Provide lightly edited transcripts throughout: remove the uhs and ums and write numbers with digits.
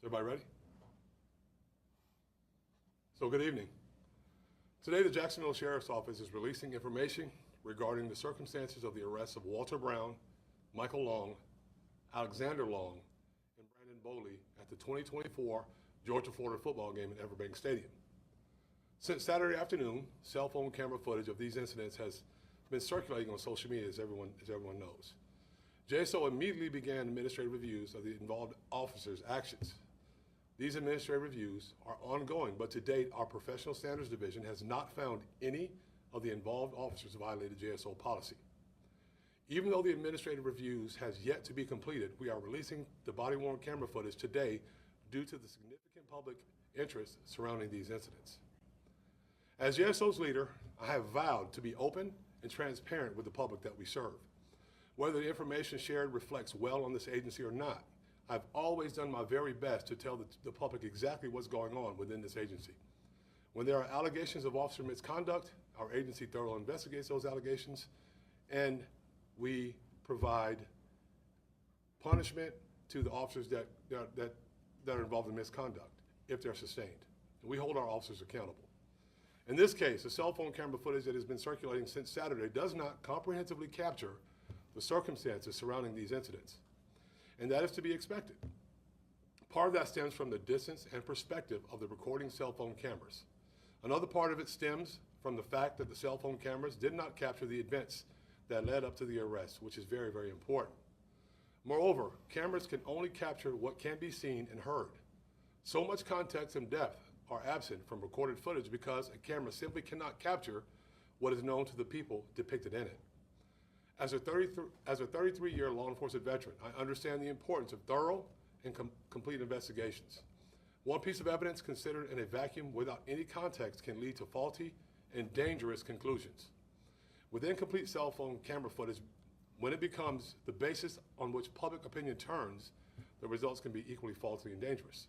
Everybody ready? So good evening. Today, the Jacksonville Sheriff's Office is releasing information regarding the circumstances of the arrests of Walter Brown, Michael Long, Alexander Long, and Brandon Boley at the 2024 Georgia-Florida football game at Everbank Stadium. Since Saturday afternoon, cell phone camera footage of these incidents has been circulating on social media, as everyone knows. JSO immediately began administrative reviews of the involved officers' actions. These administrative reviews are ongoing, but to date, our Professional Standards Division has not found any of the involved officers violated JSO policy. Even though the administrative reviews has yet to be completed, we are releasing the body-worn camera footage today due to the significant public interest surrounding these incidents. As JSO's leader, I have vowed to be open and transparent with the public that we serve. Whether the information shared reflects well on this agency or not, I've always done my very best to tell the public exactly what's going on within this agency. When there are allegations of officer misconduct, our agency thoroughly investigates those allegations, and we provide punishment to the officers that are involved in misconduct if they're sustained. And we hold our officers accountable. In this case, the cell phone camera footage that has been circulating since Saturday does not comprehensively capture the circumstances surrounding these incidents. And that is to be expected. Part of that stems from the distance and perspective of the recording cell phone cameras. Another part of it stems from the fact that the cell phone cameras did not capture the events that led up to the arrest, which is very, very important. Moreover, cameras can only capture what can be seen and heard. So much context and depth are absent from recorded footage because a camera simply cannot capture what is known to the people depicted in it. As a 33-year law enforcement veteran, I understand the importance of thorough and complete investigations. One piece of evidence considered in a vacuum without any context can lead to faulty and dangerous conclusions. With incomplete cell phone camera footage, when it becomes the basis on which public opinion turns, the results can be equally faulty and dangerous.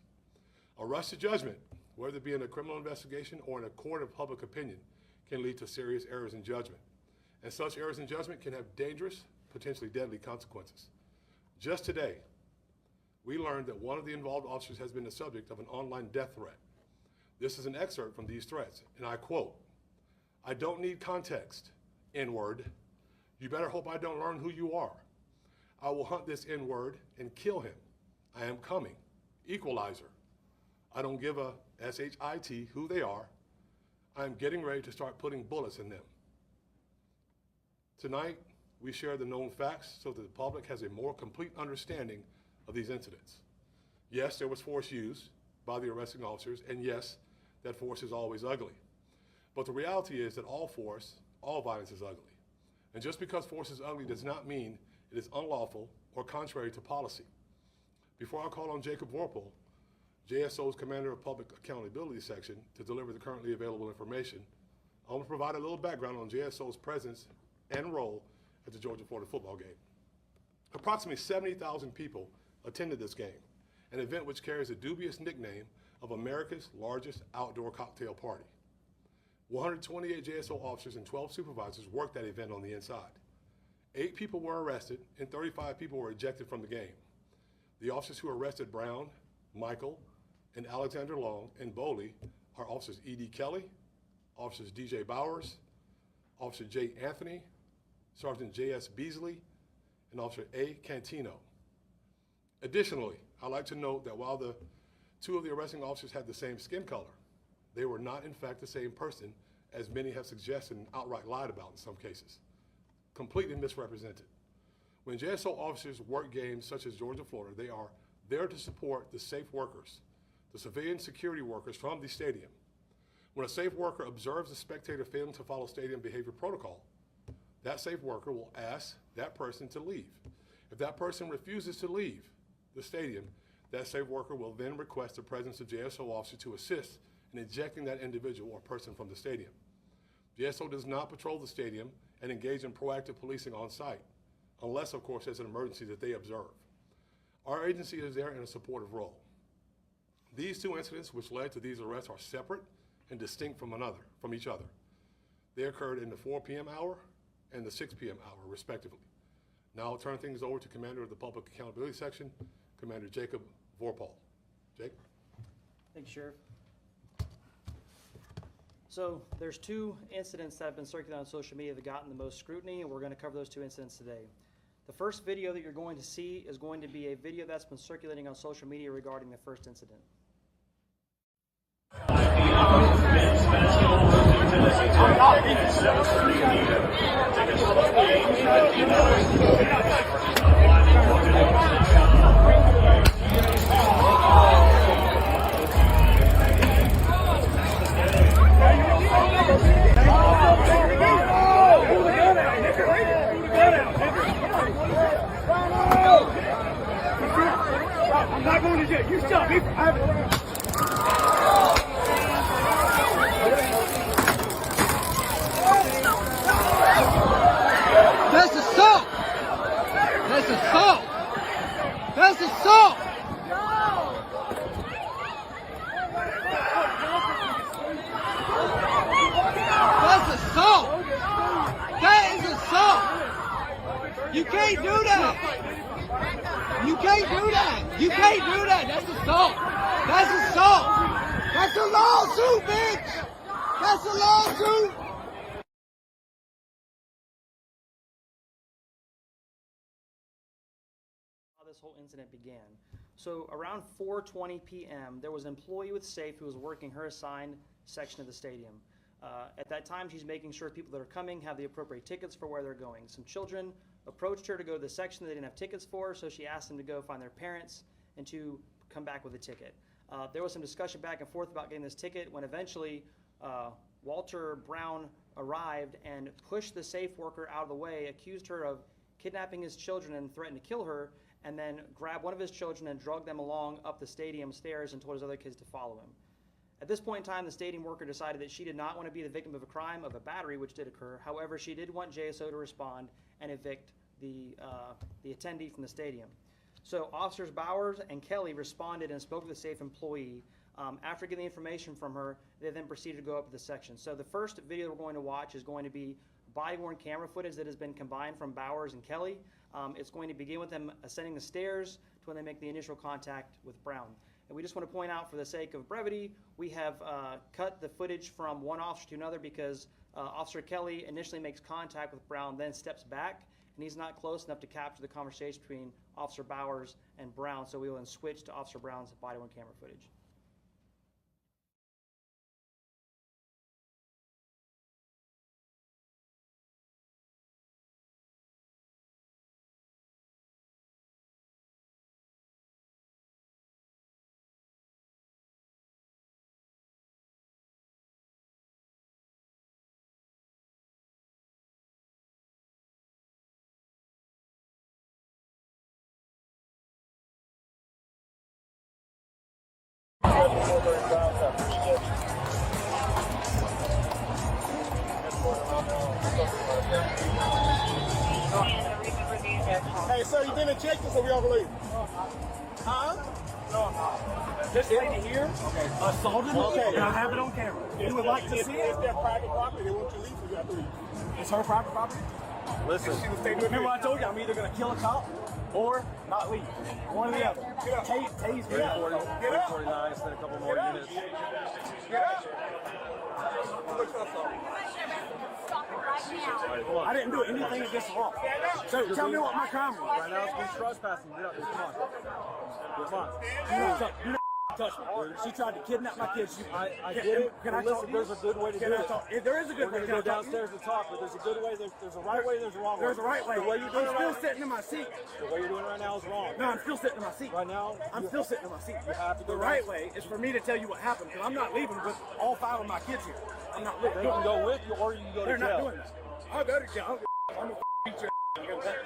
A rush to judgment, whether it be in a criminal investigation or in a court of public opinion, can lead to serious errors in judgment. And such errors in judgment can have dangerous, potentially deadly consequences. Just today, we learned that one of the involved officers has been the subject of an online death threat. This is an excerpt from these threats, and I quote, "I don't need context, N-word. You better hope I don't learn who you are. I will hunt this N-word and kill him. I am coming. Equalizer. I don't give a S-H-I-T who they are. I am getting ready to start putting bullets in them." Tonight, we share the known facts so that the public has a more complete understanding of these incidents. Yes, there was force used by the arresting officers, and yes, that force is always ugly. But the reality is that all force, all violence is ugly. And just because force is ugly does not mean it is unlawful or contrary to policy. Before I call on Jacob Vorpal, JSO's Commander of Public Accountability Section, to deliver the currently available information, I want to provide a little background on JSO's presence and role at the Georgia-Florida football game. Approximately 70,000 people attended this game, an event which carries the dubious nickname of America's largest outdoor cocktail party. 128 JSO officers and 12 supervisors worked that event on the inside. 8 people were arrested and 35 people were ejected from the game. The officers who arrested Brown, Michael, and Alexander Long and Boley are Officers E.D. Kelly, Officers D.J. Bowers, Officer J. Anthony, Sergeant J.S. Beasley, and Officer A. Cantino. Additionally, I'd like to note that while the 2 of the arresting officers had the same skin color, they were not in fact the same person, as many have suggested and outright lied about in some cases. Completely misrepresented. When JSO officers work games such as Georgia-Florida, they are there to support the safe workers, the civilian security workers from the stadium. When a safe worker observes a spectator failing to follow stadium behavior protocol, that safe worker will ask that person to leave. If that person refuses to leave the stadium, that safe worker will then request the presence of JSO officer to assist in ejecting that individual or person from the stadium. JSO does not patrol the stadium and engage in proactive policing on site, unless, of course, there's an emergency that they observe. Our agency is there in a supportive role. These 2 incidents which led to these arrests are separate and distinct from each other. They occurred in the 4 p.m. hour and the 6 p.m. hour, respectively. Now I'll turn things over to Commander of the Public Accountability Section, Commander Jacob Vorpal. Jake? Thank you, Sheriff. So there's 2 incidents that have been circulating on social media that have gotten the most scrutiny, and we're going to cover those 2 incidents today. The first video that you're going to see is going to be a video that's been circulating on social media regarding the first incident. I'm not going to jail. You stop me. That's assault! That's assault! That's assault! That's assault! That is assault! You can't do that! You can't do that! You can't do that! That's assault! That's assault! That's a lawsuit, bitch! That's a lawsuit! This whole incident began. So around 4:20 p.m., there was an employee with SAFE who was working her assigned section of the stadium. At that time, she's making sure people that are coming have the appropriate tickets for where they're going. Some children approached her to go to the section they didn't have tickets for, so she asked them to go find their parents and to come back with a ticket. There was some discussion back and forth about getting this ticket when eventually Walter Brown arrived and pushed the SAFE worker out of the way, accused her of kidnapping his children and threatened to kill her, and then grabbed one of his children and dragged them along up the stadium stairs and told his other kids to follow him. At this point in time, the stadium worker decided that she did not want to be the victim of a crime of a battery, which did occur. However, she did want JSO to respond and evict the attendee from the stadium. So Officers Bowers and Kelly responded and spoke to the SAFE employee. After getting the information from her, they then proceeded to go up to the section. So the first video we're going to watch is going to be body-worn camera footage that has been combined from Bowers and Kelly. It's going to begin with them ascending the stairs to when they make the initial contact with Brown. And we just want to point out, for the sake of brevity, we have cut the footage from one officer to another because Officer Kelly initially makes contact with Brown, then steps back, and he's not close enough to capture the conversation between Officer Bowers and Brown, so we will then switch to Officer Brown's body-worn camera footage. Hey, sir, you been ejected, so we all believe. Huh? No, I'm not. This lady here assaulted me, and I have it on camera. You would like to see it? It's their private property. They want you to leave, so you have to leave. It's her private property? Listen, remember what I told you? I'm either going to kill a cop or not leave. One or the other. Tase me. 49, instead a couple more units. Get up. I didn't do anything against the law. So tell me what my crime was. Right now it's been trespassing. Get up. Come on. Come on. Do not touch me. She tried to kidnap my kids. I get it. Can I listen, there's a good way to do it. There is a good way to go downstairs and talk, but there's a good way. There's a right way, there's a wrong way. There's a right way. The way you're doing I'm still sitting in my seat. The way you're doing it right now is wrong. No, I'm still sitting in my seat. Right now? I'm still sitting in my seat. You have to go the right way is for me to tell you what happened, because I'm not leaving with all 5 of my kids here. I'm not leaving. They can go with you, or you can go to jail. They're not doing that. I'll go to jail. I'm going to beat your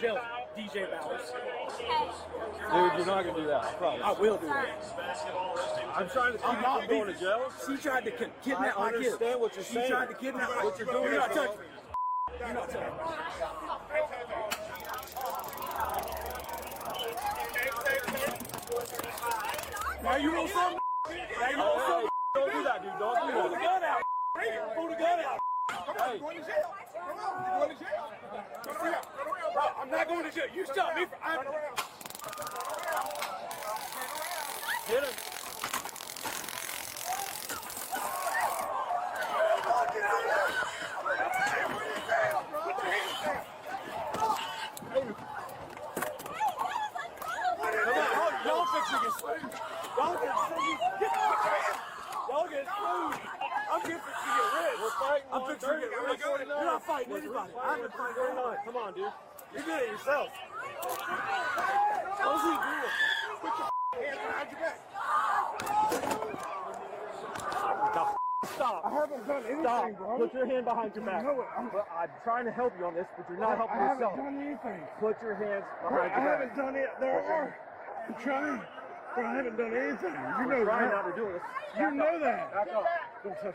jail, DJ Bowers. Dude, you're not going to do that. I promise. I will do that. I'm trying to keep you from going to jail. She tried to kidnap my kids. I understand what you're saying. She tried to kidnap my kids. What you're doing You're not is touching me. You're not touching me. Now you roll something? Now you roll something? Don't do that. that, dude. Don't do that. Pull the gun out. Pull the gun out. Hey. You're going to jail. Come on, you're going to jail. Turn around. Turn around, bro. I'm not going to jail. You stop me. Turn around. Hit him. Y'all fixing to get screwed. Y'all get screwed. Y'all get screwed. I'm getting fixing to get rid. We're fighting. I'm fixing to get rid. You're not fighting anybody. I'm not fighting anybody. Come on, dude. You did it yourself. What's he doing? Put your hands behind your back. Stop. I haven't done anything, Stop. bro. Put your hand behind your back. You know it. I'm trying to help you on this, but you're not helping I yourself. haven't done anything. Put your hands I behind your back. haven't done it. I'm trying, but I haven't done anything. You know Trying that. not to do this. You know that. Back up. Don't touch me.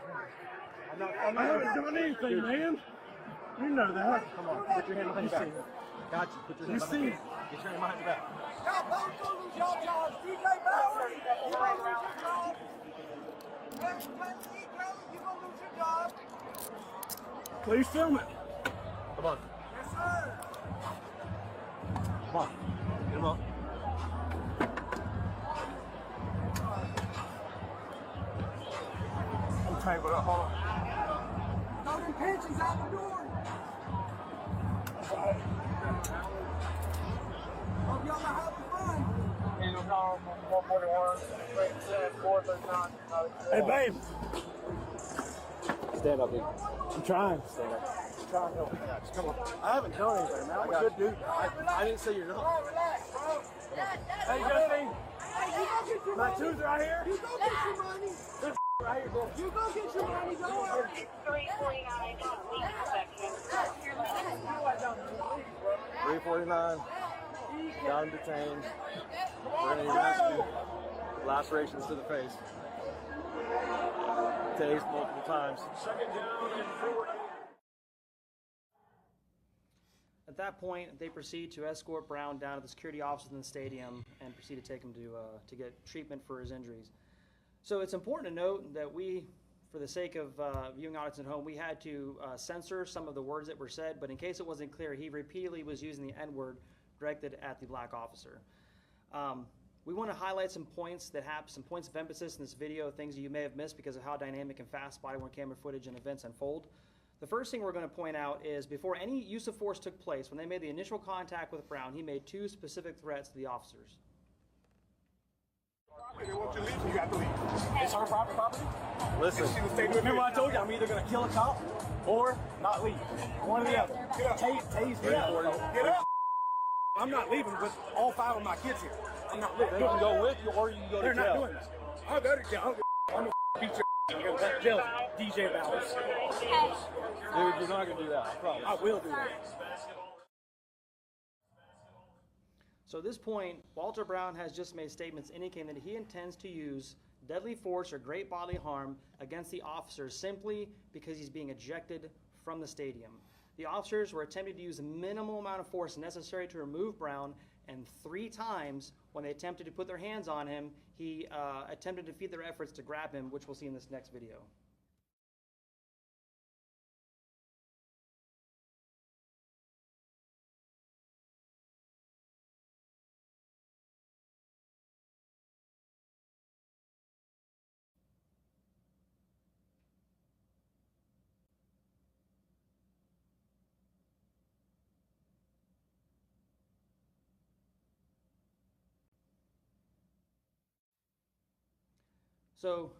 I'm I not haven't done anything, man. You know that. Come on. Put your hand behind your back. Got you. Put your hand behind your back. Get your hand behind your back. Y'all both gonna lose y'all jobs. TK Bowery, you gonna lose your job. Next time you gonna lose your job. Please film it. Come on. Yes, sir. Come on. Get him up. I'm tangled up. Hold on. Throw them pensions out the door. Hope y'all are having fun. Hey, babe. Stand up, dude. I'm trying. Stand up. Try to help me out. Just come on. I haven't done anything, man. I'm a good dude. I didn't say you're not. Relax, bro. Hey, Justine. Hey, you go get your My money. tooth right here. You go get your money. This right here, bro. You go get your money. Don't worry. 349 complete section. 349. Got him detained. We're going to arrest you. Lacerations to the face. Tased multiple times. At that point, they proceed to escort Brown down to the security office in the stadium and proceed to take him to get treatment for his injuries. So it's important to note that we, for the sake of viewing audience at home, we had to censor some of the words that were said, but in case it wasn't clear, he repeatedly was using the N-word directed at the black officer. We want to highlight some points that have some points of emphasis in this video, things that you may have missed because of how dynamic and fast body-worn camera footage and events unfold. The first thing we're going to point out is before any use of force took place, when they made the initial contact with Brown, he made two specific threats to the officers. They want you to leave, so you got to leave. It's her property. Listen. Remember I told you I'm either going to kill a cop or not leave. One or the other. Get up. Tase me. Get up. I'm not leaving with all 5 of my kids here. I'm not leaving. They can go with you or you can go to They're jail. not doing this. I'll go to jail. I'm going to beat your you're going to jail. DJ Bowers. Dude, you're not going to do that. I promise. I will do that. So at this point, Walter Brown has just made statements indicating that he intends to use deadly force or great bodily harm against the officers simply because he's being ejected from the stadium. The officers were attempting to use the minimal amount of force necessary to remove Brown, and 3 times when they attempted to put their hands on him, he attempted to defeat their efforts to grab him, which we'll see in this next video. So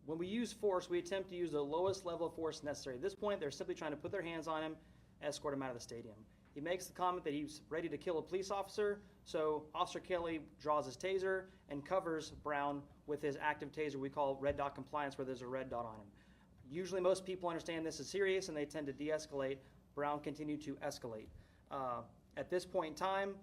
when we use force, we attempt to use the lowest level of force necessary. At this point, they're simply trying to put their hands on him, escort him out of the stadium. He makes the comment that he's ready to kill a police officer, so Officer Kelly draws his taser and covers Brown with his active taser we call red dot compliance, where there's a red dot on him. Usually most people understand this is serious and they tend to de-escalate. Brown continued to escalate. At this point in time,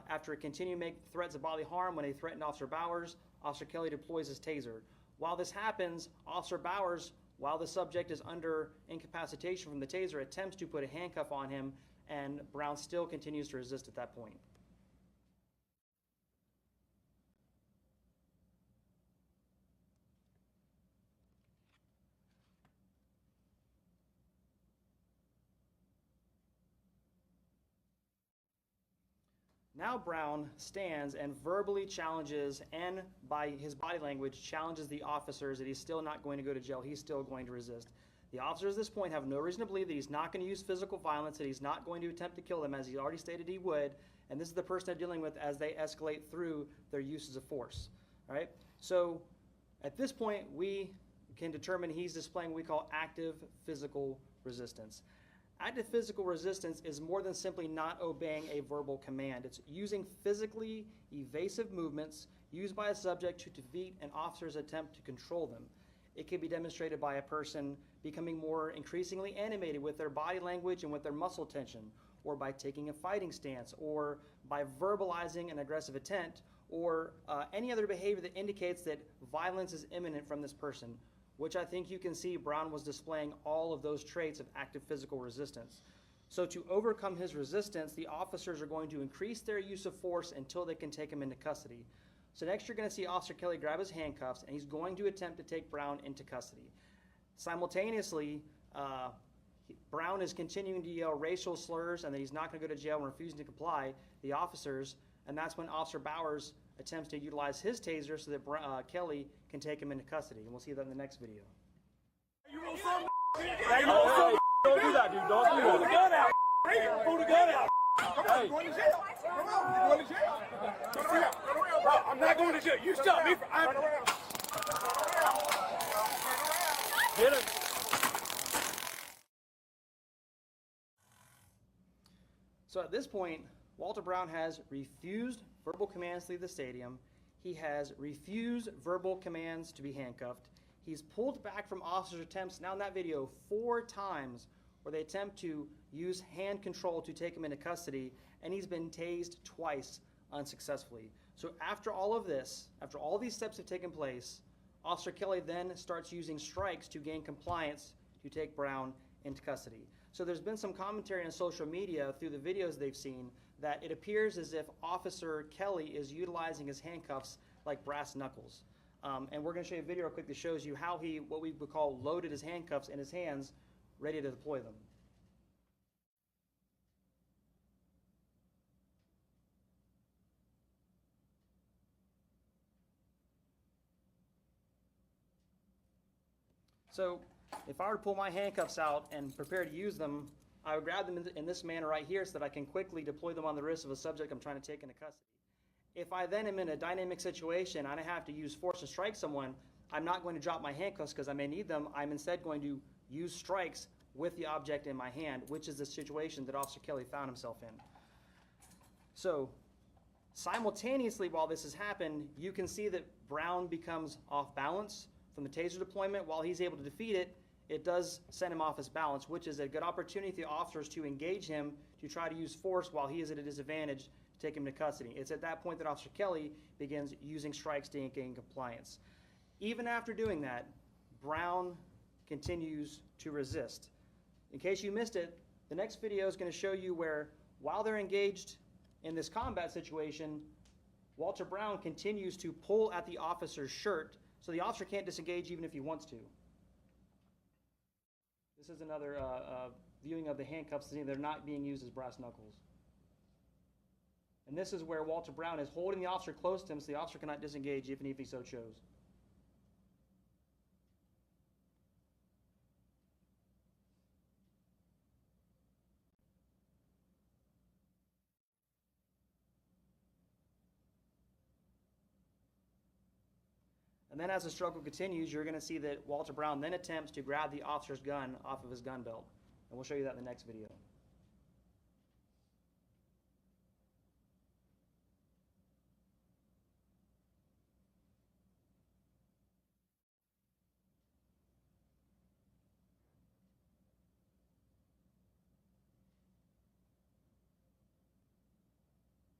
after continuing to make threats of bodily harm when he threatened Officer Bowers, Officer Kelly deploys his taser. While this happens, Officer Bowers, while the subject is under incapacitation from the taser, attempts to put a handcuff on him, and Brown still continues to resist at that point. Now Brown stands and verbally challenges, and by his body language challenges the officers that he's still not going to go to jail. He's still going to resist. The officers at this point have no reason to believe that he's not going to use physical violence, that he's not going to attempt to kill them, as he already stated he would. And this is the person they're dealing with as they escalate through their uses of force. All right? So at this point, we can determine he's displaying what we call active physical resistance. Active physical resistance is more than simply not obeying a verbal command. It's using physically evasive movements used by a subject to defeat an officer's attempt to control them. It can be demonstrated by a person becoming more increasingly animated with their body language and with their muscle tension, or by taking a fighting stance, or by verbalizing an aggressive intent, or any other behavior that indicates that violence is imminent from this person, which I think you can see Brown was displaying all of those traits of active physical resistance. So to overcome his resistance, the officers are going to increase their use of force until they can take him into custody. So next you're going to see Officer Kelly grab his handcuffs, and he's going to attempt to take Brown into custody. Simultaneously, Brown is continuing to yell racial slurs and that he's not going to go to jail and refusing to comply, the officers, and that's when Officer Bowers attempts to utilize his taser so that Kelly can take him into custody. And we'll see that in the next video. You want some? Hey, you want some? Don't do that, dude. Don't do that. Pull the gun out. Pull the gun out. Hey. You're going to jail. You're going to jail. Bro, I'm not going to jail. You shot me for... Get him. So at this point, Walter Brown has refused verbal commands to leave the stadium. He has refused verbal commands to be handcuffed. He's pulled back from officers' attempts, now in that video, 4 times where they attempt to use hand control to take him into custody, and he's been tased twice unsuccessfully. So after all of this, after all these steps have taken place, Officer Kelly then starts using strikes to gain compliance to take Brown into custody. So there's been some commentary on social media through the videos they've seen that it appears as if Officer Kelly is utilizing his handcuffs like brass knuckles. And we're going to show you a video real quick that shows you how he, what we would call, loaded his handcuffs in his hands, ready to deploy them. So if I were to pull my handcuffs out and prepare to use them, I would grab them in this manner right here so that I can quickly deploy them on the wrist of a subject I'm trying to take into custody. If I then am in a dynamic situation and I have to use force to strike someone, I'm not going to drop my handcuffs because I may need them. I'm instead going to use strikes with the object in my hand, which is the situation that Officer Kelly found himself in. So simultaneously while this has happened, you can see that Brown becomes off balance from the taser deployment. While he's able to defeat it, it does send him off his balance, which is a good opportunity for the officers to engage him to try to use force while he is at a disadvantage to take him to custody. It's at that point that Officer Kelly begins using strikes to gain compliance. Even after doing that, Brown continues to resist. In case you missed it, the next video is going to show you where, while they're engaged in this combat situation, Walter Brown continues to pull at the officer's shirt, so the officer can't disengage even if he wants to. This is another viewing of the handcuffs. They're not being used as brass knuckles. And this is where Walter Brown is holding the officer close to him so the officer cannot disengage even if he so chose. And then as the struggle continues, you're going to see that Walter Brown then attempts to grab the officer's gun off of his gun belt. And we'll show you that in the next video.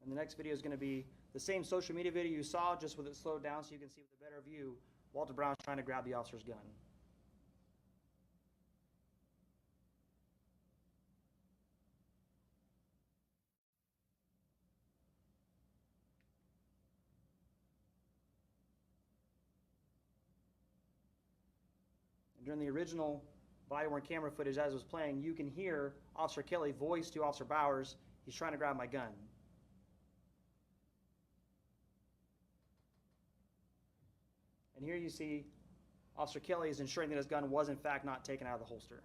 And the next video is going to be the same social media video you saw, just with it slowed down so you can see with a better view Walter Brown's trying to grab the officer's gun. And during the original body-worn camera footage as it was playing, you can hear Officer Kelly voice to Officer Bowers, "He's trying to grab my gun." And here you see Officer Kelly is ensuring that his gun was in fact not taken out of the holster.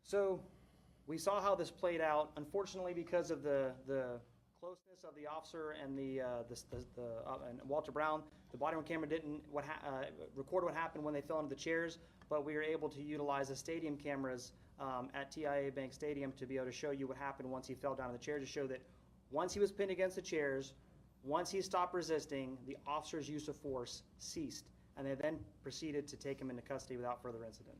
So we saw how this played out. Unfortunately, because of the closeness of the officer and and Walter Brown, the body-worn camera didn't record what happened when they fell into the chairs, but we were able to utilize the stadium cameras at TIAA Bank Stadium to be able to show you what happened once he fell down in the chair, to show that once he was pinned against the chairs, once he stopped resisting, the officer's use of force ceased, and they then proceeded to take him into custody without further incident.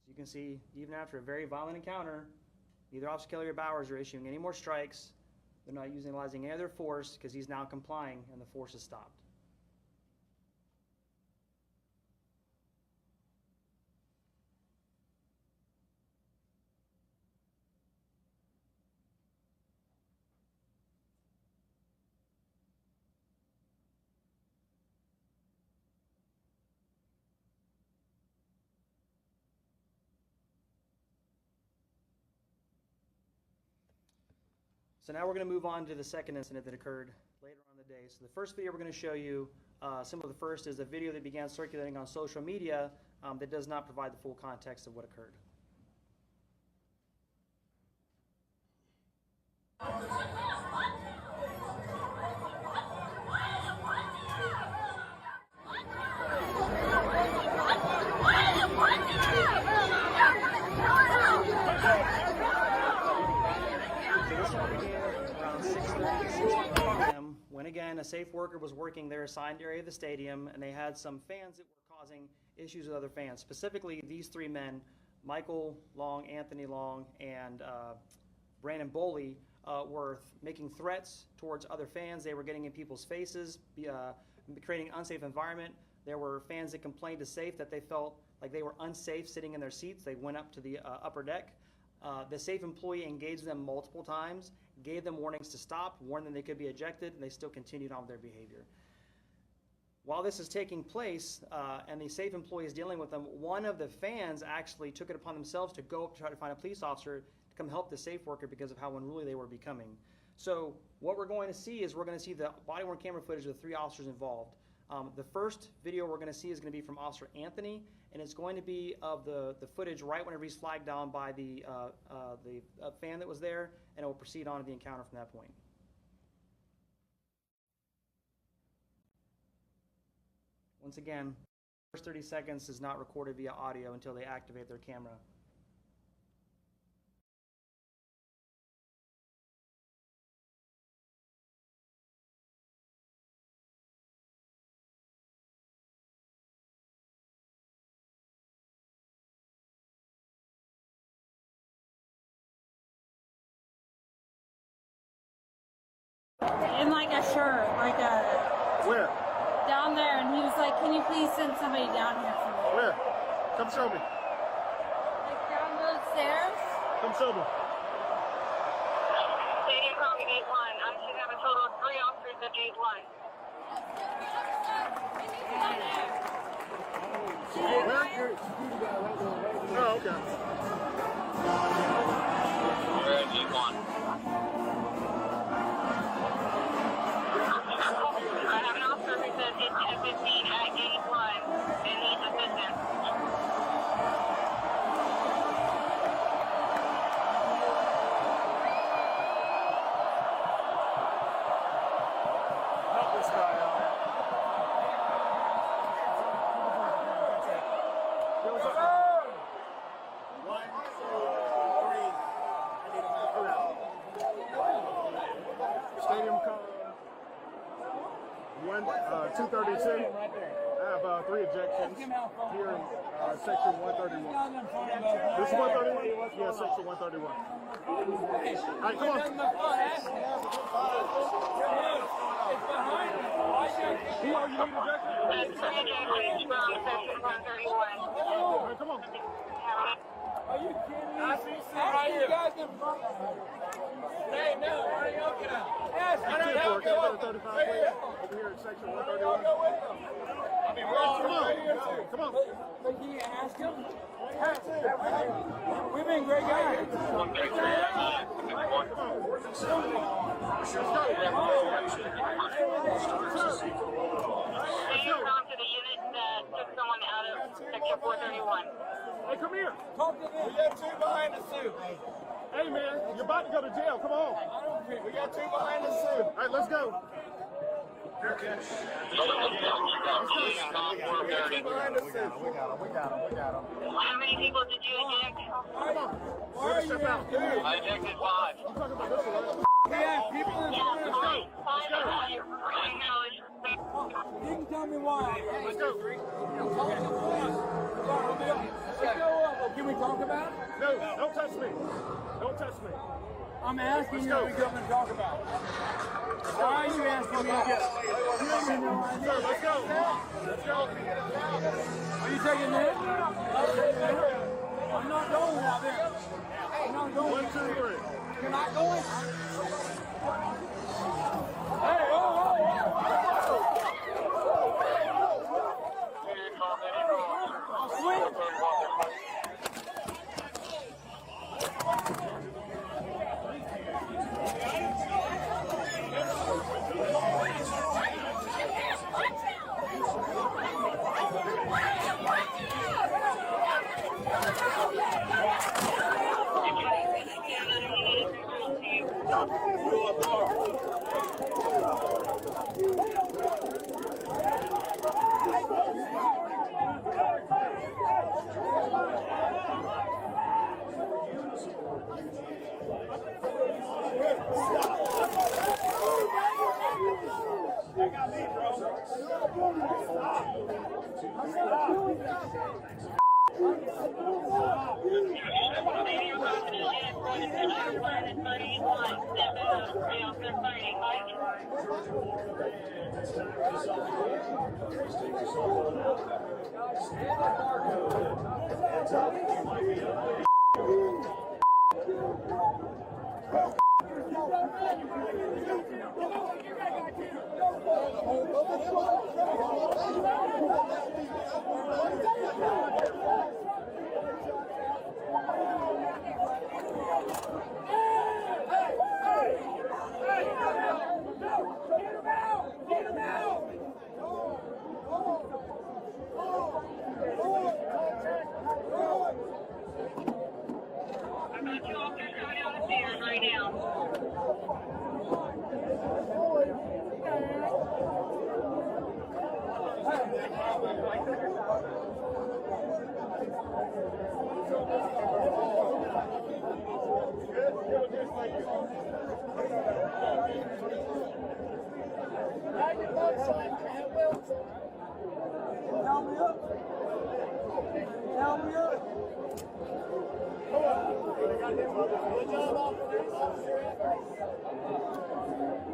You can see, even after a very violent encounter, neither Officer Kelly or Bowers are issuing any more strikes. They're not utilizing any other force because he's now complying and the force is stopped. So now we're going to move on to the second incident that occurred later on in the day. So the first video we're going to show you, similar to the first, is a video that began circulating on social media that does not provide the full context of what occurred. When again, a safe worker was working their assigned area of the stadium, and they had some fans that were causing issues with other fans. Specifically, these three men, Michael Long, Anthony Long, and Brandon Boley, were making threats towards other fans. They were getting in people's faces, creating an unsafe environment. There were fans that complained to SAFE that they felt like they were unsafe sitting in their seats. They went up to the upper deck. The SAFE employee engaged them multiple times, gave them warnings to stop, warned them they could be ejected, and they still continued on with their behavior. While this is taking place, and the SAFE employee is dealing with them, one of the fans actually took it upon themselves to go up to try to find a police officer to come help the SAFE worker because of how unruly they were becoming. So what we're going to see is we're going to see the body-worn camera footage of the three officers involved. The first video we're going to see is going to be from Officer Anthony, and it's going to be of the footage right whenever he's flagged down by the fan that was there, and it will proceed on to the encounter from that point. Once again, the first 30 seconds is not recorded via audio until they activate their camera. In like a shirt, like a... Where? Down there, and he was like, can you please send somebody down here for me? Where? Come show me. Like down those stairs? Come show me. Stadium calling gate 1. I should have a total of 3 officers at gate 1. Oh, okay. You're at gate 1. I have an officer who says it's 10:15 at gate 1 and needs assistance. Help this guy out. Yo, what's up? 1, 2, 232. I have 3 ejections here in section 131. This is 131? Yeah, section 131. All right, come on. Who are you need ejection? That's 3 ejections from section 131. All right, come on. Are you kidding me? I see right here. Hey, no, why are you looking at? Ask me. Over here in section 131. I mean, we're all right here too. Come on. But can you ask him? We've been great guys. They come to the unit that took someone out of section 431. Hey, come here. Talk to them. We got 2 behind the suit. Hey, man, you're about to go to jail. Come on. I don't care. We got 2 behind the suit. All right, let's go. We got 2 behind the suit. We got him. How many people did you eject? Come on. Why are you out there? I ejected 5. I'm talking about this one, right? We have people in front of us. You can tell me why. Let's go. Let's go up. Can we talk about it? No, don't touch me. Don't touch me. I'm asking you to come and talk about it. Why are you asking me to get it? You don't even know I Sir, let's go. Let's go. Are you taking this? I'm not going out there. I'm not going. 1, 2, 3. You're not going? Hey, oh. Sweet.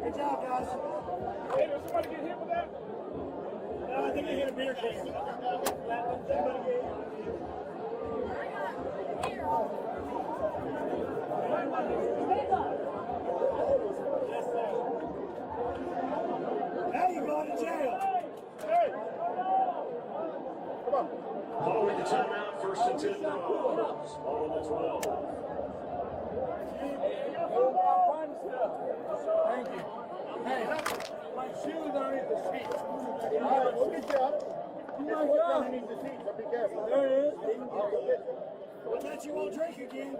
Good job, guys. Hey, did somebody get hit with that? No, I think they hit a beer can. Now you're going to jail. Hey! Come on. Following the timeout, 1st and 10 Ball on the 12. Thank you. Hey, my shoes underneath the seat. All right, we'll get you up. You might look underneath the seat, so be careful. There it is. I'll go get you. Well, that you won't drink again.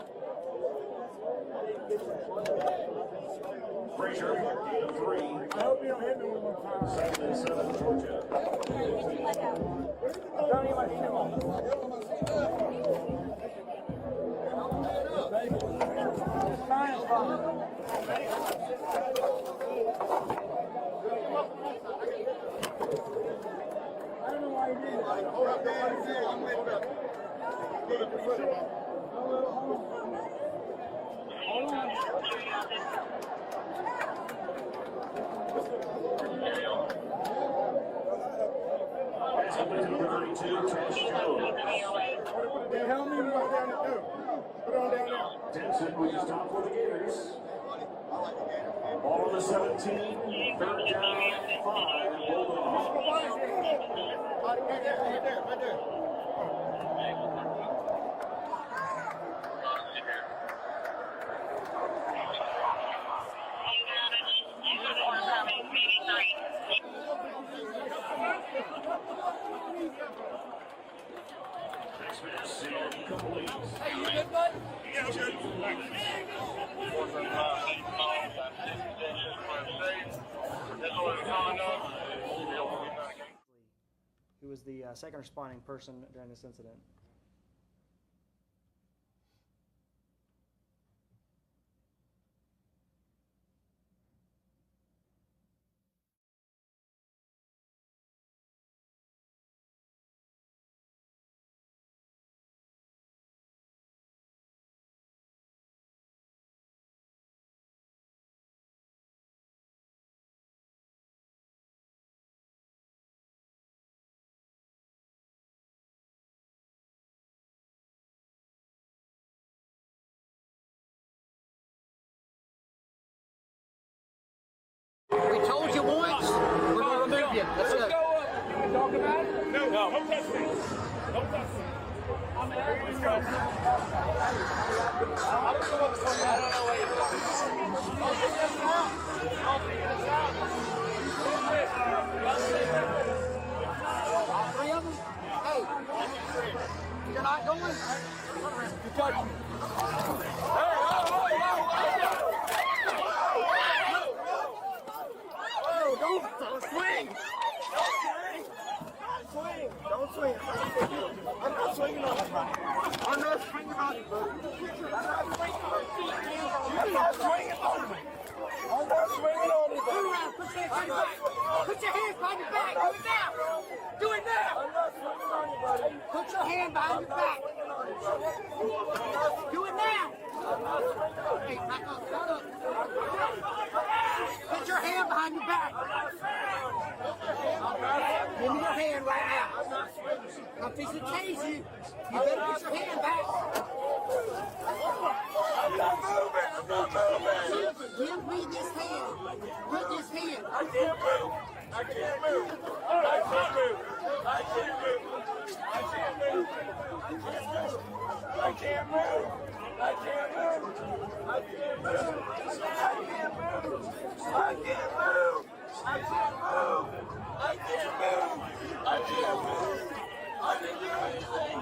Frazier, 3. I hope you don't hit me one more time. 7 and 7, Georgia. Don't eat my shoe. Fine, fine. Tell me what down to do. Put on down there. 10 second, will you stop for the Gators? Ball on the 17, third down, 5, Bulldogs. Right there. Incomplete. Hey, you good, bud? Yeah, I'm good. Who was the second responding person during this incident. We told you once, we're going to remove you. Let's go. Can we talk about it? No, don't touch me. Don't touch me. Let's go. All three of them? Hey, you're not going? You touch me. Don't swing! Don't swing! I'm not swinging on you. I'm not swinging on you, buddy. I'm not swinging on you. I'm not swinging on you, buddy. Put your hands behind your back. Do it now. Do it now. I'm not swinging on you, buddy. Put your hand behind your back. Do it now. Hey, back up. Shut up. Put your hand behind your back. Give me your hand right now. I'm fixing to chase you. You better put your hand back. I'm not moving. I'm not moving. Give me this hand. Put this hand. I can't move. I can't move. I can't move. I can't move. I can't move. I can't move. I can't move. I can't move. I can't move. I can't move. I can't move. I can't move. I didn't do anything.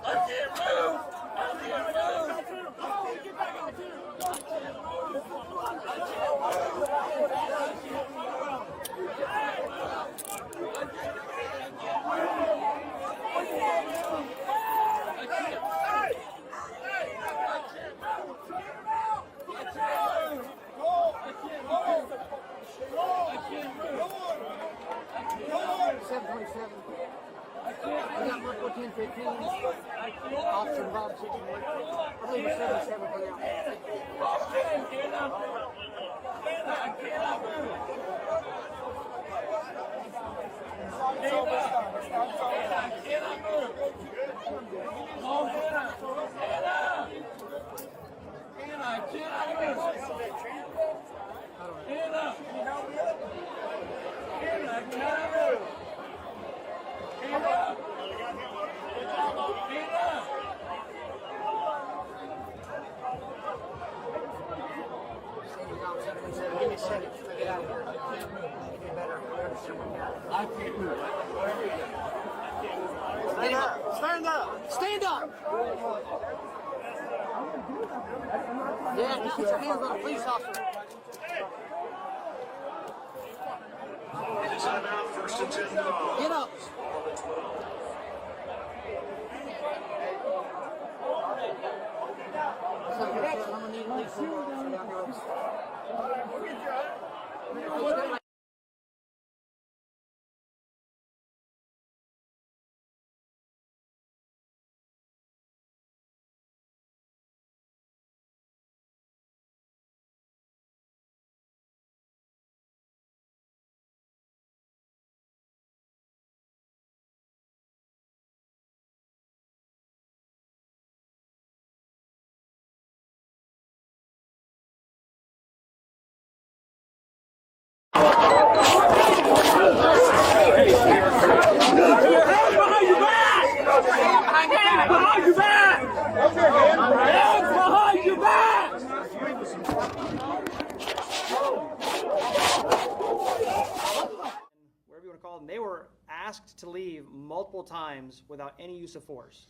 I can't move. I can't move. Get back on the field. I can't move. I can't move. I can't move. I got Marco 10-15. Officer Bob 6. I believe it's 77 for now. Give me a second to get out of here. Get better. I can't move. Stand up. Stand up. Stand up. Yeah, just put your hands on a police officer. Timeout, first and 10 Dogs. Get up. So, I'm gonna need at least 4 down here. and they were asked to leave multiple times without any use of force.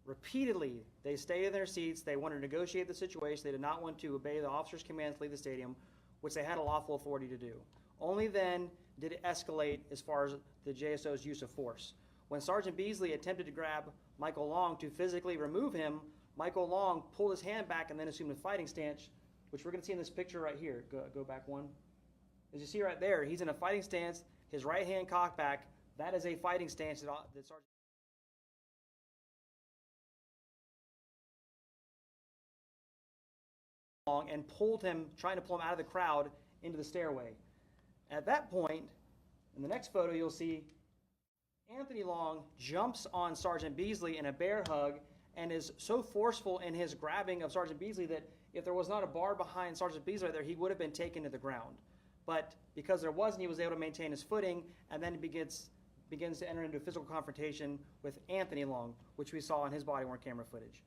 Repeatedly, they stayed in their seats. They wanted to negotiate the situation. They did not want to obey the officer's commands to leave the stadium, which they had a lawful authority to do. Only then did it escalate as far as the JSO's use of force. When Sergeant Beasley attempted to grab Michael Long to physically remove him, Michael Long pulled his hand back and then assumed a fighting stance, which we're going to see in this picture right here. Go back one. As you see right there, he's in a fighting stance, his right hand cocked back. That is a fighting stance that Sergeant Long and pulled him, trying to pull him out of the crowd into the stairway. At that point, in the next photo, you'll see Anthony Long jumps on Sergeant Beasley in a bear hug and is so forceful in his grabbing of Sergeant Beasley that if there was not a bar behind Sergeant Beasley right there, he would have been taken to the ground. But because there wasn't, he was able to maintain his footing and then begins to enter into a physical confrontation with Anthony Long, which we saw in his body-worn camera footage.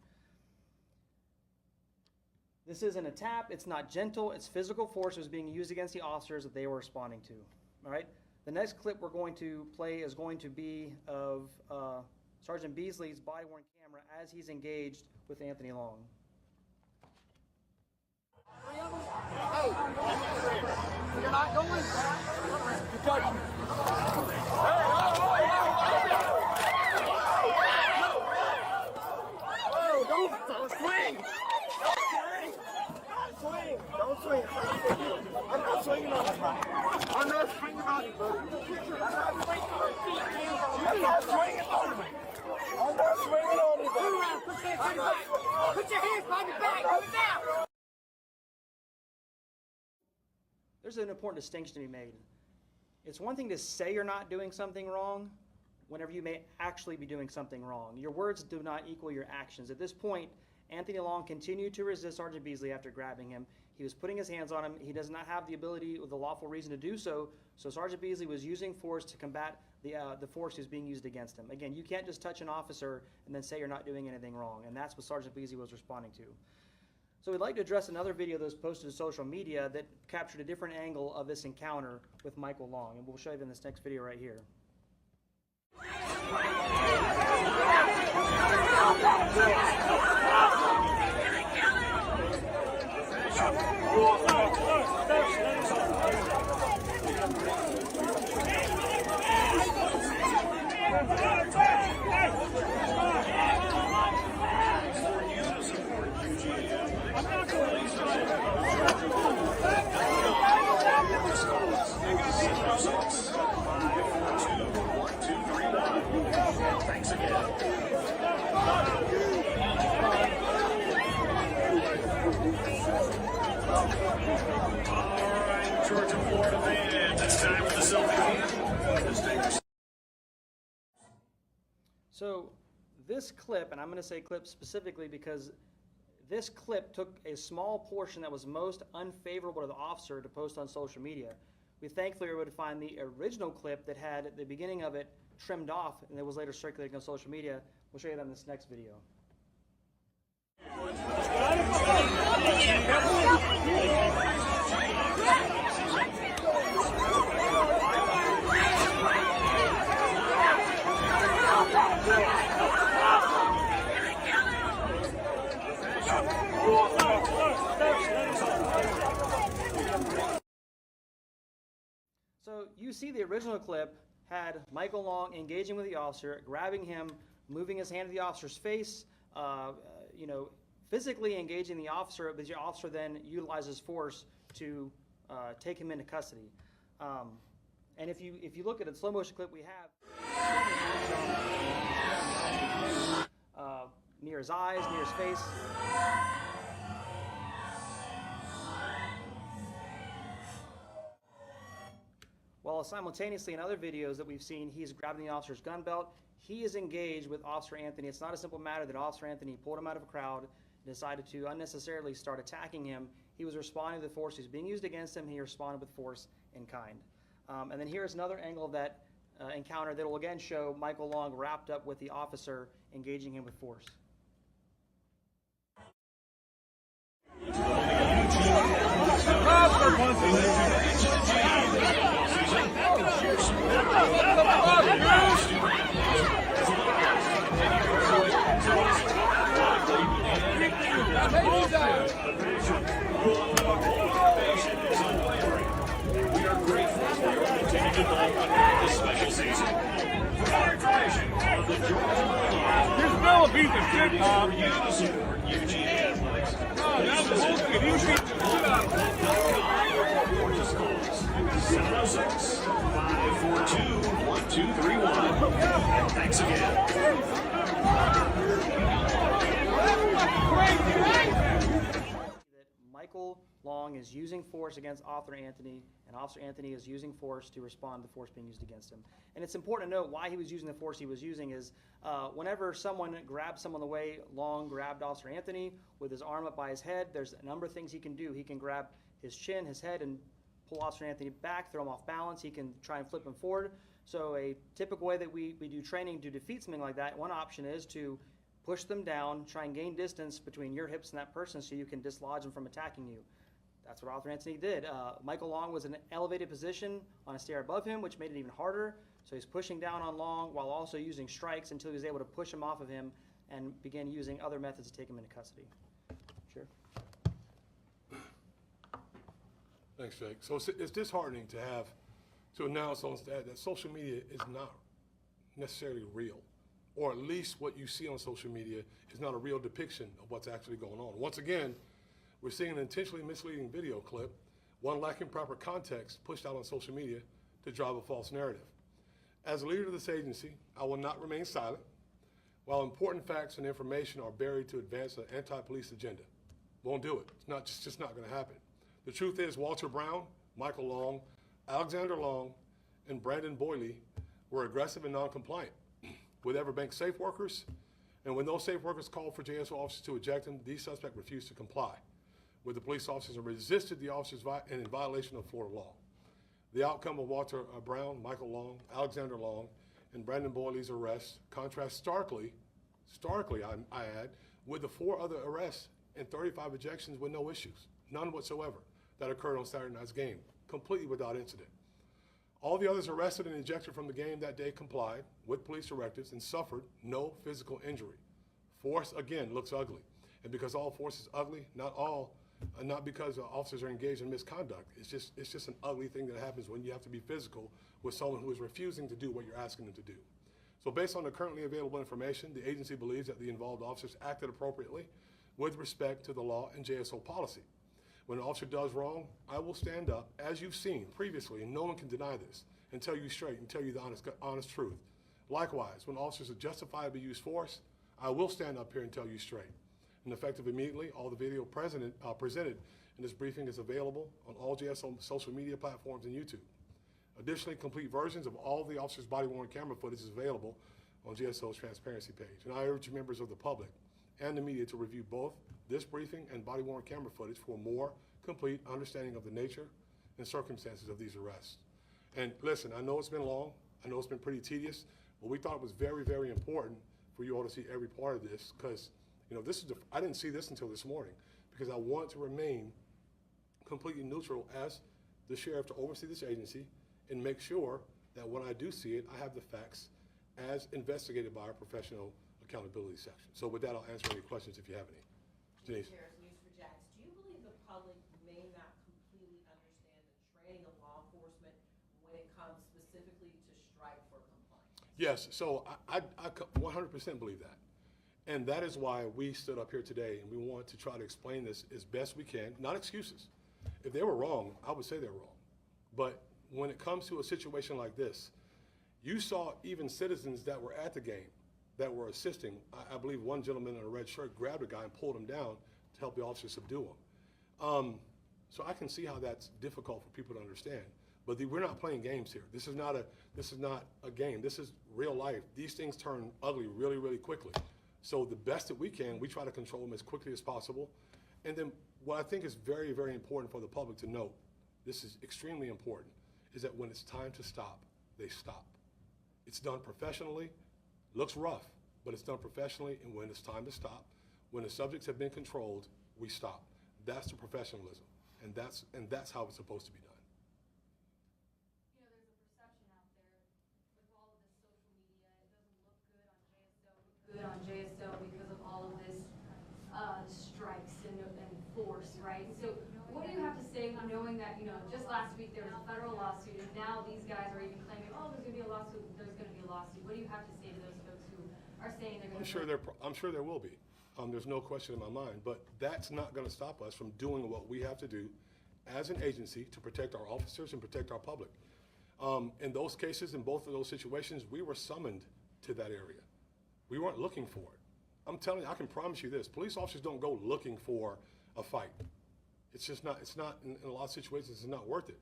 This isn't a tap, it's not gentle, it's physical force that was being used against the officers that they were responding to. All right? The next clip we're going to play is going to be of Sergeant Beasley's body-worn camera as he's engaged with Anthony Long. Hey, you're not going. You touch me. Hey, oh, don't swing. Don't swing. I'm not swinging on you. I'm not swinging on you, buddy. I'm not swinging on you. I'm not swinging on you, buddy. Put your hands behind your back. Put it down. There's an important distinction to be made. It's one thing to say you're not doing something wrong whenever you may actually be doing something wrong. Your words do not equal your actions. At this point, Anthony Long continued to resist Sergeant Beasley after grabbing him. He was putting his hands on him. He does not have the ability or the lawful reason to do so, so Sergeant Beasley was using force to combat the force that was being used against him. Again, you can't just touch an officer and then say you're not doing anything wrong, and that's what Sergeant Beasley was responding to. So we'd like to address another video that was posted to social media that captured a different angle of this encounter with Michael Long, and we'll show you in this next video right here. So this clip, and I'm going to say clip specifically because this clip took a small portion that was most unfavorable to the officer to post on social media. We thankfully were able to find the original clip that had the beginning of it trimmed off and it was later circulating on social media. We'll show you that in this next video. So you see the original clip had Michael Long engaging with the officer, grabbing him, moving his hand to the officer's face, physically engaging the officer, but the officer then utilizes force to take him into custody. And if you look at the slow motion clip we have, near his eyes, near his face. While simultaneously in other videos that we've seen, he's grabbing the officer's gun belt. He is engaged with Officer Anthony. It's not a simple matter that Officer Anthony pulled him out of a crowd, decided to unnecessarily start attacking him. He was responding to the force that was being used against him. He responded with force in kind. And then here's another angle of that encounter that will again show Michael Long wrapped up with the officer engaging him with force. Go! football the special season. Of the Georgia Bulldogs. This fella beat the shit out of you. To support UGA athletics. Oh, that's bullshit. He beat the shit out of you. Report the scores. 706-542-1231. And thanks again. That Michael Long is using force against Officer Anthony, and Officer Anthony is using force to respond to the force being used against him. And it's important to note why he was using the force he was using is whenever someone grabs someone the way Long grabbed Officer Anthony with his arm up by his head, there's a number of things he can do. He can grab his chin, his head, and pull Officer Anthony back, throw him off balance. He can try and flip him forward. So a typical way that we do training to defeat something like that, one option is to push them down, try and gain distance between your hips and that person so you can dislodge them from attacking you. That's what Officer Anthony did. Michael Long was in an elevated position on a stair above him, which made it even harder. So he's pushing down on Long while also using strikes until he was able to push him off of him and began using other methods to take him into custody. Sure. Thanks, Jake. So it's disheartening to announce on that social media is not necessarily real, or at least what you see on social media is not a real depiction of what's actually going on. Once again, we're seeing an intentionally misleading video clip, one lacking proper context, pushed out on social media to drive a false narrative. As a leader of this agency, I will not remain silent while important facts and information are buried to advance an anti-police agenda. Won't do it. It's just not going to happen. The truth is Walter Brown, Michael Long, Alexander Long, and Brandon Boyle were aggressive and non-compliant with Everbank safe workers, and when those safe workers called for JSO officers to eject them, these suspects refused to comply with the police officers and resisted the officers in violation of Florida law. The outcome of Walter Brown, Michael Long, Alexander Long, and Brandon Boyle's arrests contrasts starkly, I add, with the 4 other arrests and 35 ejections with no issues, none whatsoever, that occurred on Saturday night's game, completely without incident. All the others arrested and ejected from the game that day complied with police directives and suffered no physical injury. Force, again, looks ugly. And because all force is ugly, not because officers are engaged in misconduct. It's just an ugly thing that happens when you have to be physical with someone who is refusing to do what you're asking them to do. So based on the currently available information, the agency believes that the involved officers acted appropriately with respect to the law and JSO policy. When an officer does wrong, I will stand up, as you've seen previously, and no one can deny this, and tell you straight and tell you the honest truth. Likewise, when officers have justifiably used force, I will stand up here and tell you straight. And effective immediately, all the video presented in this briefing is available on all JSO social media platforms and YouTube. Additionally, complete versions of all the officers' body-worn camera footage is available on JSO's transparency page. And I urge members of the public and the media to review both this briefing and body-worn camera footage for a more complete understanding of the nature and circumstances of these arrests. And listen, I know it's been long, I know it's been pretty tedious, but we thought it was very, very important for you all to see every part of this, because I didn't see this until this morning, because I want to remain completely neutral as the sheriff to oversee this agency and make sure that when I do see it, I have the facts as investigated by our professional accountability section. So with that, I'll answer any questions if you have any. Denise. News for Jax. Do you believe the public may not completely understand the training of law enforcement when it comes specifically to strike for compliance? Yes, so I 100% believe that. And that is why we stood up here today, and we want to try to explain this as best we can, not excuses. If they were wrong, I would say they're wrong. But when it comes to a situation like this, you saw even citizens that were at the game that were assisting. I believe one gentleman in a red shirt grabbed a guy and pulled him down to help the officer subdue him. So I can see how that's difficult for people to understand. But we're not playing games here. This is not a game. This is real life. These things turn ugly really, really quickly. So the best that we can, we try to control them as quickly as possible. And then what I think is very, very important for the public to note, this is extremely important, is that when it's time to stop, they stop. It's done professionally. Looks rough, but it's done professionally, and when it's time to stop, when the subjects have been controlled, we stop. That's the professionalism, and that's how it's supposed to be done. There's a perception out there with all of this social media. It doesn't look good on JSO because of all of this strikes and force, right? So what do you have to say knowing that, just last week there was a federal lawsuit, and now these guys are even claiming, oh, there's going to be a lawsuit, there's going to be a lawsuit. What do you have to say to those folks who are saying they're going to... I'm sure there will be. There's no question in my mind, but that's not going to stop us from doing what we have to do as an agency to protect our officers and protect our public. In those cases, in both of those situations, we were summoned to that area. We weren't looking for it. I'm telling you, I can promise you this, police officers don't go looking for a fight. It's just not, in a lot of situations, it's not worth it.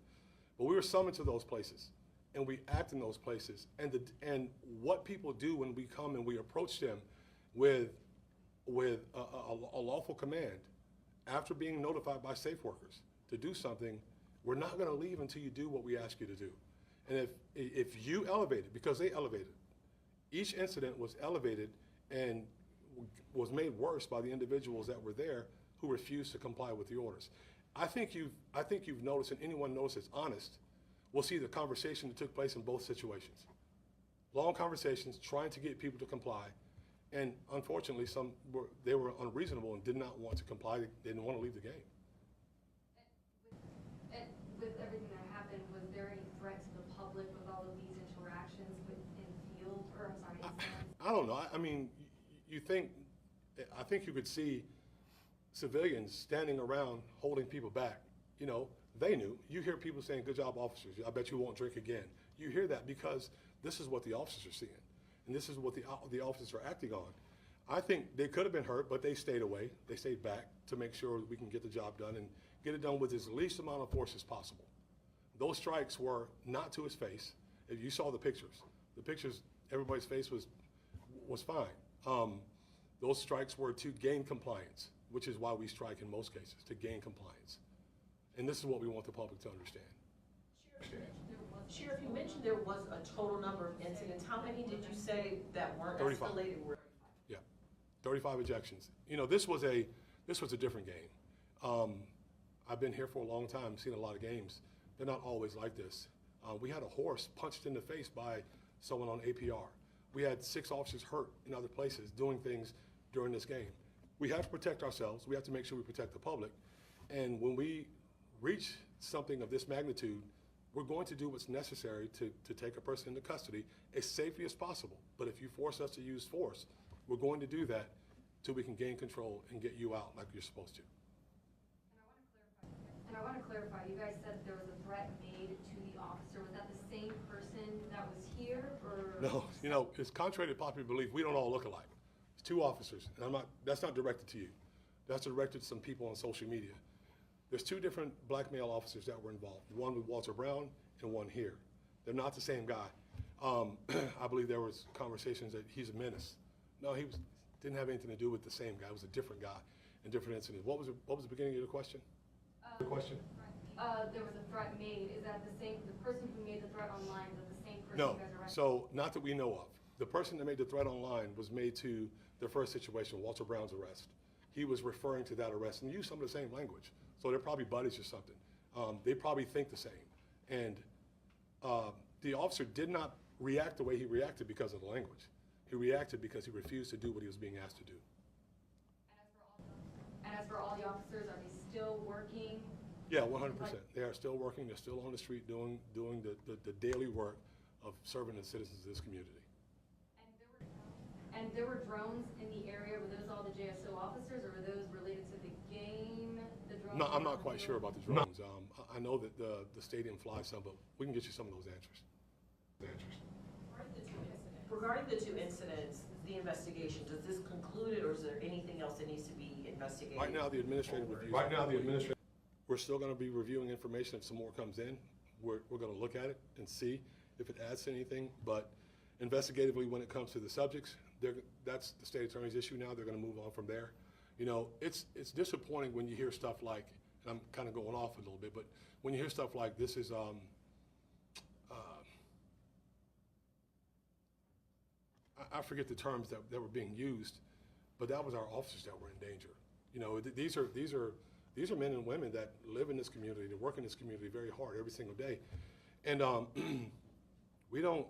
But we were summoned to those places, and we act in those places. And what people do when we come and we approach them with a lawful command, after being notified by safe workers to do something, we're not gonna leave until you do what we ask you to do. And if you elevate it, because they elevated, each incident was elevated and was made worse by the individuals that were there who refused to comply with the orders. I think you've noticed, and anyone knows that's honest, will see the conversation that took place in both situations. Long conversations trying to get people to comply, and unfortunately, they were unreasonable and did not want to comply. They didn't want to leave the game. And with everything that happened, was there any threat to the public with all of these interactions in field, or I'm sorry, incidents? I don't know. I mean, I think you could see civilians standing around holding people back. You know, they knew. You hear people saying, "Good job, officers. I bet you won't drink again." You hear that because this is what the officers are seeing, and this is what the officers are acting on. I think they could have been hurt, but they stayed away. They stayed back to make sure we can get the job done and get it done with as least amount of force as possible. Those strikes were not to his face. If you saw the pictures, everybody's face was fine. Those strikes were to gain compliance, which is why we strike in most cases, to gain compliance. And this is what we want the public to understand. Sheriff, you mentioned there was a total number of incidents. How many did you say that weren't 35. escalated? Yeah, 35 ejections. You know, this was a different game. I've been here for a long time, seen a lot of games. They're not always like this. We had a horse punched in the face by someone on APR. We had 6 officers hurt in other places doing things during this game. We have to protect ourselves. We have to make sure we protect the public. And when we reach something of this magnitude, we're going to do what's necessary to take a person into custody as safely as possible. But if you force us to use force, we're going to do that till we can gain control and get you out like you're supposed to. And I want to clarify, you guys said there was a threat made to the officer. Was that the same person that was here, or? No, you know, it's contrary to popular belief, we don't all look alike. It's 2 officers, and that's not directed to you. That's directed to some people on social media. There's 2 different black male officers that were involved, one with Walter Brown and one here. They're not the same guy. I believe there was conversations that he's a menace. No, didn't have anything to do with the same guy. It was a different guy in different incidents. What was the beginning of your question? There was a threat made. Is that the person who made the threat online, is that the same person No, you guys arrested? so not that we know of. The person that made the threat online was made to the first situation, Walter Brown's arrest. He was referring to that arrest and used some of the same language. So they're probably buddies or something. They probably think the same. And the officer did not react the way he reacted because of the language. He reacted because he refused to do what he was being asked to do. And as for all the officers, are they still working? Yeah, 100%. They are still working. They're still on the street doing the daily work of serving the citizens of this community. And there were drones in the area. Were those all the JSO officers, or were those related to the game? The drones? No, I'm not quite sure about the drones. I know that the stadium flies some, but we can get you some of those answers. Regarding the 2 incidents, the investigation, does this conclude it, or is there anything else that needs to be investigated? Right now, the administrative review. We're still going to be reviewing information. If some more comes in, we're going to look at it and see if it adds to anything. But investigatively, when it comes to the subjects, that's the state attorney's issue now. They're going to move on from there. You know, it's disappointing when you hear stuff like, and I'm kind of going off a little bit, but when you hear stuff like this is, I forget the terms that were being used, but that was our officers that were in danger. You know, these are men and women that live in this community, that work in this community very hard every single day. And we don't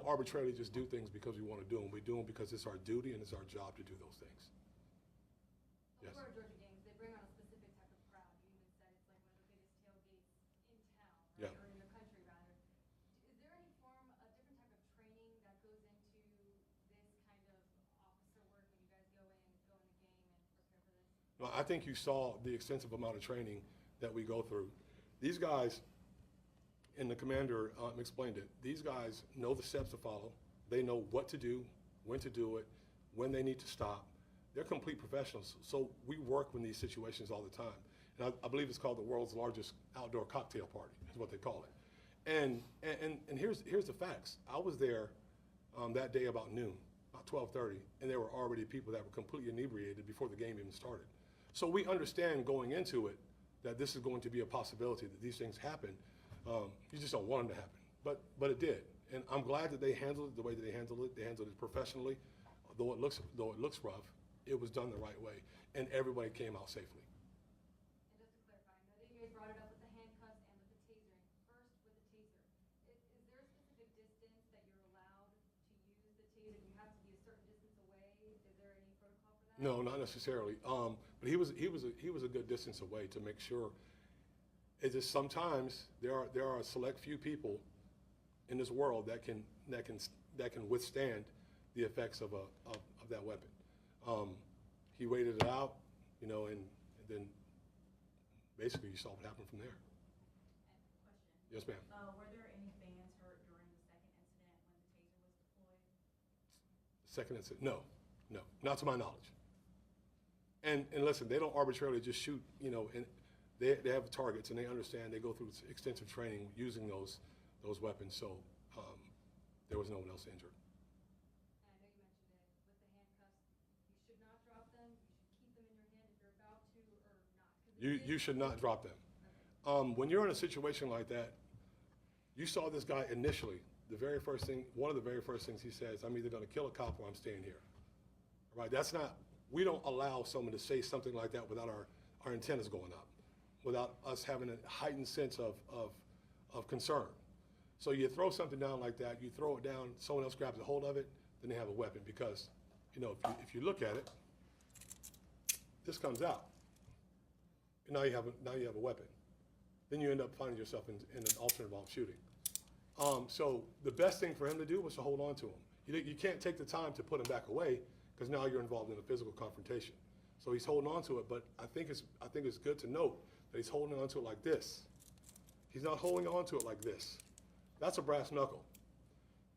arbitrarily just do things because we want to do them. We do them because it's our duty and it's our job to do those things. Yes. For Georgia games, they bring on a specific type of crowd. You even said it's like one of the biggest tailgates in town, right? Yeah. Or in the country, I think you saw the extensive amount of training that we go through. These guys, and the commander explained it, these guys know the steps to follow. They know what to do, when to do it, when they need to stop. They're complete professionals. So we work in these situations all the time. And I believe it's called the world's largest outdoor cocktail party, is what they call it. And here's the facts. I was there that day about noon, about 12:30, and there were already people that were completely inebriated before the game even started. So we understand going into it that this is going to be a possibility that these things happen. You just don't want them to happen, but it did. And I'm glad that they handled it the way that they handled it. They handled it professionally. Though it looks rough, it was done the right way, and everybody came out safely. And just to clarify, I know that you guys brought it up with the handcuffs and with the tasering. First, with the taser, is there a specific distance that you're allowed to use the taser? You have to be a certain distance away. Is there any protocol for that? No, not necessarily. But he was a good distance away to make sure. It's just sometimes there are a select few people in this world that can withstand the effects of that weapon. He waited it out, and then basically you saw what happened from there. Question. Yes, ma'am. Were there any fans hurt during the second incident when the taser was deployed? Second incident, no, not to my knowledge. And listen, they don't arbitrarily just shoot, and they have targets and they understand. They go through extensive training using those weapons. So there was no one else injured. And I know you mentioned it with the handcuffs. You should not drop them. You should keep them in your hand if you're about to or not. You should not drop them. When you're in a situation like that, you saw this guy initially. One of the very first things he says, I'm either going to kill a cop or I'm staying here. Right? We don't allow someone to say something like that without our antennas going up, without us having a heightened sense of concern. So you throw something down like that, you throw it down, someone else grabs a hold of it, then they have a weapon because, if you look at it, this comes out. And now you have a weapon. Then you end up finding yourself in an alternate involved shooting. So the best thing for him to do was to hold on to him. You can't take the time to put him back away because now you're involved in a physical confrontation. So he's holding on to it, but I think it's good to note that he's holding on to it like this. He's not holding on to it like this. That's a brass knuckle.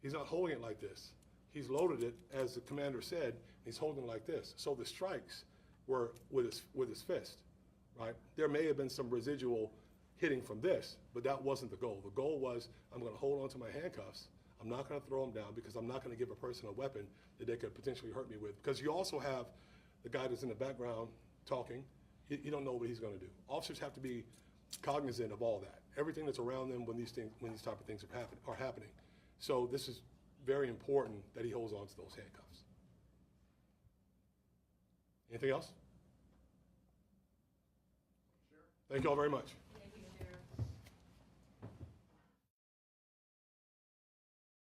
He's not holding it like this. He's loaded it, as the commander said, and he's holding it like this. So the strikes were with his fist, right? There may have been some residual hitting from this, but that wasn't the goal. The goal was, I'm going to hold on to my handcuffs. I'm not going to throw them down because I'm not going to give a person a weapon that they could potentially hurt me with. Because you also have the guy that's in the background talking. You don't know what he's going to do. Officers have to be cognizant of all that, everything that's around them when these type of things are happening. So this is very important that he holds on to those handcuffs. Anything else? Sure. Thank you all very much.